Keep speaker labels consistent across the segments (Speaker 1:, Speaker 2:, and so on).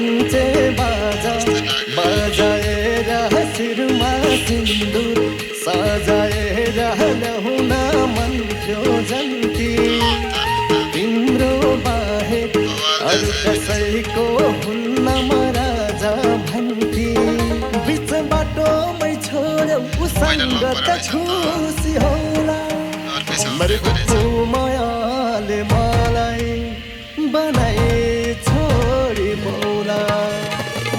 Speaker 1: पञ्चे बाजा बजाएर शिरमा सिन्दुर सजाएर ल्याउन मन थियो जन्ती तिम्रो बाहेक अरू कसैको हुन्न म राजा भन्थे बिच बाटोमै छोड्यौ उसँग त खुसी होला मरेको मायाले मलाई बनाए छोडी बोला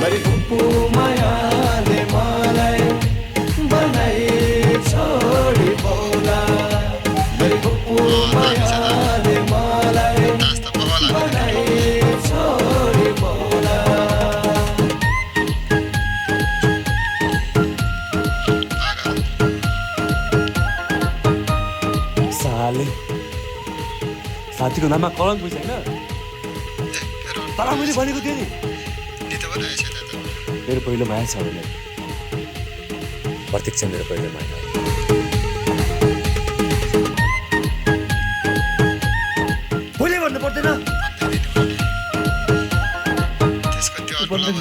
Speaker 1: मरेको मायाले मलाई बनाए छोडी बोला मरेको मायाले मलाई बनाए छोडी बोला
Speaker 2: साले साथीको नाममा कलङ्क छैन तर मैले भनेको थिएँ नि मेरो पहिलो माया छ भने प्रत्यक्ष मेरो पहिलो माया भोलि भन्नु पर्दैन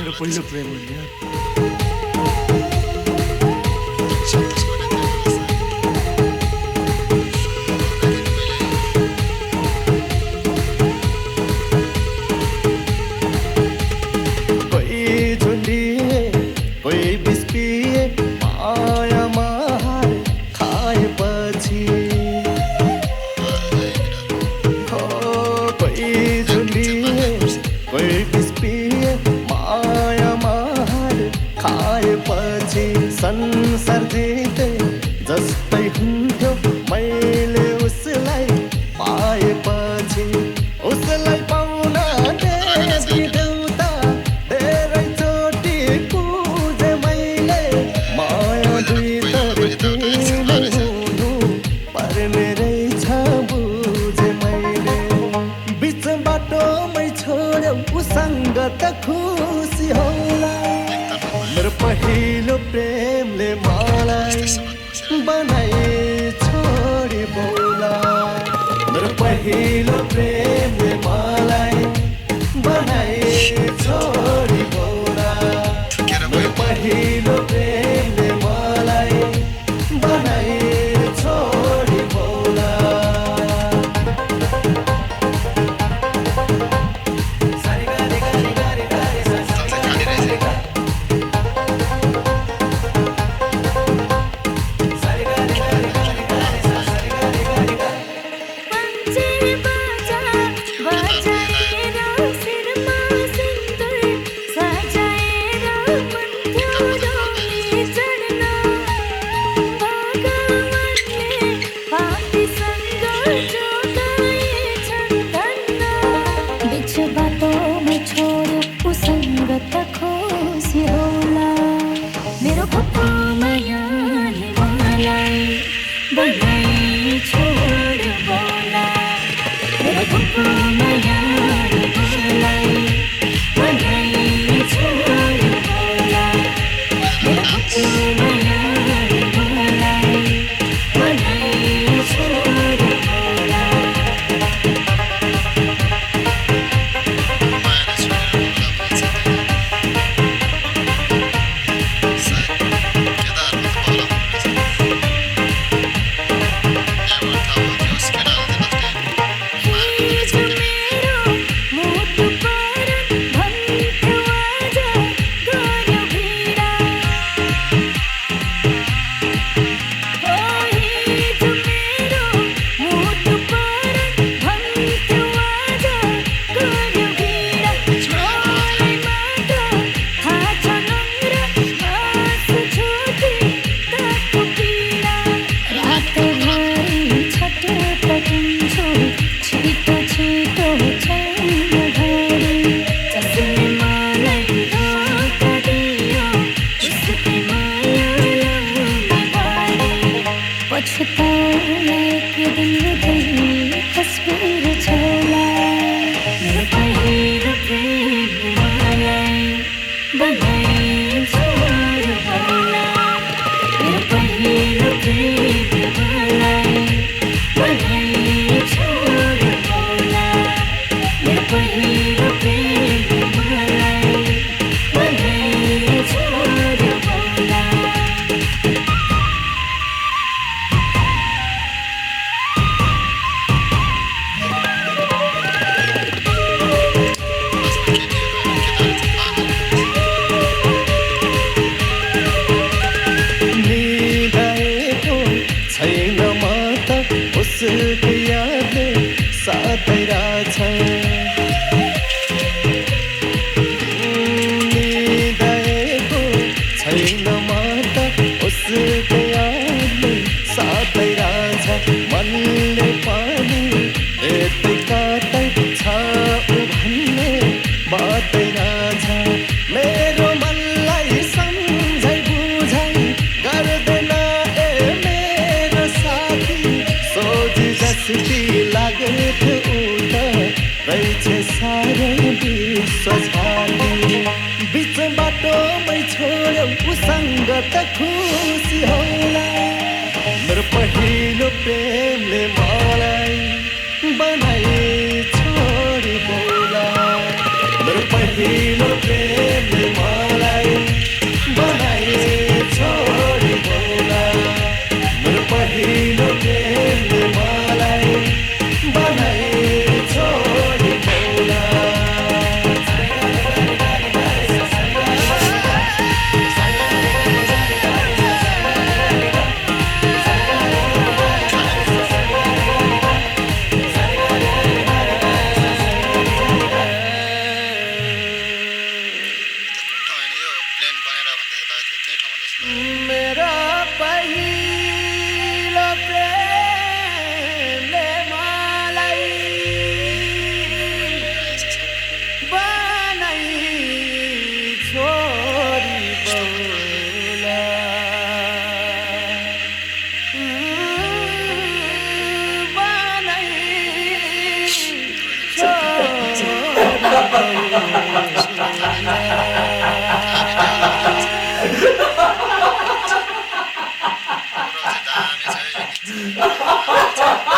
Speaker 2: मेरो पहिलो प्रेम हो संसार जिते जस्तै हुन्थ्यो मैले उसलाई पाएपछि उसलाई पाउन देवी देउता धेरै चोटि पुजे मैले माया दुई तर्फिने हुनु पर्ने रहेछ बुझे मैले बिच बाटोमै छोड्यौ उसँग त खुसी होला मेरो पहिलो प्रेमले मलाई बनाए छोडी बोला मेरो पहिलो प्रेमले मलाई बनाए छोडी बोला मेरो पहिलो प्रेमले मलाई बनाए छोडी बोला
Speaker 3: पहिलो प्रेम मलाई
Speaker 2: माता उसको यादले साथै रहेछ निदाएको छैन माता उसको यादले साथै रहेछ मनले पनि यतै कतै छ उ भन्ने बातै रहेछ मेरो मनलाई सम्झै बुझै गर्दैन ए मेरो साथी सोझी जसकी लाग्थ्यो उता रहेछ साह्रै विश्वासघाती बिच बाटोमै छोड्यौ उसँग त खुसी होला मेरो पहिलो प्रेमले मलाई बनाई छोडी बोला मेरो पहिलो प्रेमले मलाई बनाई छोडी बोला मेरो पहिलो प्रेमले मलाई बनाई छोडी बोला मेरा पहिलो प्रेमले मलाई बनाई छोडी बोला बनाई छोडी बोला